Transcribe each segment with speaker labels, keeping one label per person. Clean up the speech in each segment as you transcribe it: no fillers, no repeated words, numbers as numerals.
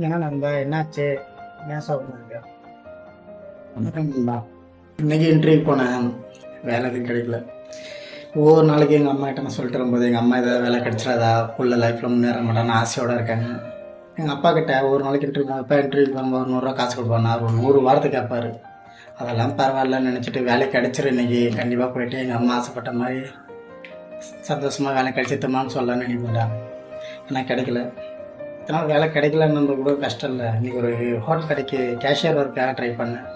Speaker 1: ஏன்னா நம்ம என்னாச்சு என்ன சொல்லுங்க. இன்னைக்கு இன்டர்வியூ போனேன், வேலை எதுவும் கிடைக்கல. ஒவ்வொரு நாளைக்கு எங்கள் அம்மா கிட்ட நான் சொல்லிட்டு வரும்போது எங்கள் அம்மா ஏதாவது வேலை கிடைச்சிடாதா, புள்ள லைஃப்பில் முன்னேற மாட்டான்னு ஆசையோடு இருக்காங்க. எங்கள் அப்பா கிட்ட ஒரு நாளைக்கு இன்டர்வியூ வரும்போது ஒரு 100 காசு கொடுப்பாங்க, ஒரு 100 வாரத்தை கேட்பாரு. அதெல்லாம் பரவாயில்லன்னு நினச்சிட்டு வேலை கிடைச்சிரு இன்றைக்கி கண்டிப்பாக போயிட்டு எங்கள் அம்மா ஆசைப்பட்ட மாதிரி சந்தோஷமாக வேலை கிடைச்சிட்டோமான்னு சொல்லலான்னு நினைப்பேன். ஆனால் கிடைக்கல. இதனால் வேலை கிடைக்கலன்னு கூட கஷ்டம் இல்லை. இன்றைக்கி ஒரு ஹோட்டல் கடைக்கு கேஷியர் ஒர்க்காக ட்ரை பண்ணேன்.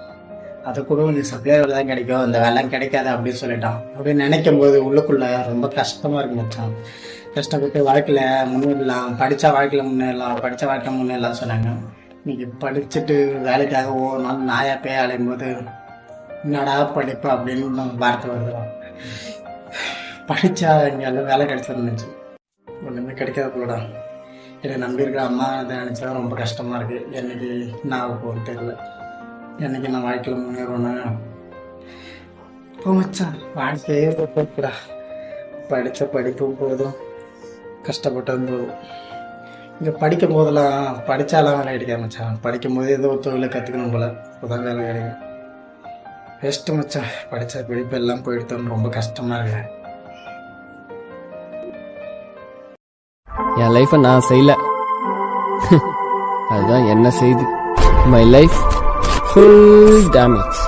Speaker 1: அது கூட நீ சப்ளையர் தான் கிடைக்கும், அந்த வேலை கிடைக்காது அப்படின்னு சொல்லிட்டான். அப்படின்னு நினைக்கும் போது உள்ளுக்குள்ளே ரொம்ப கஷ்டமாக இருக்கு மச்சான். கஷ்டப்பட்டு வாழ்க்கையில் முன்னேறலாம், படித்தா வாழ்க்கையில் முன்னேறலாம் சொன்னாங்க. இன்றைக்கி படிச்சுட்டு வேலைக்காக ஒவ்வொரு நாள் நாயாக போய் அலையும் போது என்னடா படிப்பு அப்படின்னு வார்த்தை வருதுலாம். படித்தா எங்கேயாலும் வேலை கிடைச்சிருந்துச்சு, ஒன்றுமே கிடைக்காத போலடா. என்னை நம்பியிருக்கிற அம்மா அதை நினச்சா ரொம்ப கஷ்டமாக இருக்குது. என்னைக்கு என்ன ஆக போகுதுன்னு தெரியல, என்னைக்கு நான் வாழ்க்கையில் முன்னேறணும். இப்போ மச்சான் வாழ்க்கையே போகக்கூடா. படித்த படிப்பும் போதும், கஷ்டப்பட்டதும் போதும். இங்கே படிக்கும் போதெல்லாம் படித்தாலாம் வேலை கிடைக்காது மச்சான். படிக்கும் போது ஏதோ ஒரு தொழிலை கற்றுக்கணும் போல், இப்போதான் வேலை கிடைக்கும். பெஸ்ட்டு மச்சான், படித்த படிப்பு எல்லாம் போயிடுத்தோன்னு ரொம்ப கஷ்டமாக இருக்கு.
Speaker 2: என் லைஃப்பை நான் செய்யல, அதுதான் என்ன செய்து மை லைஃப் ஃபுல் டேமேஜ்.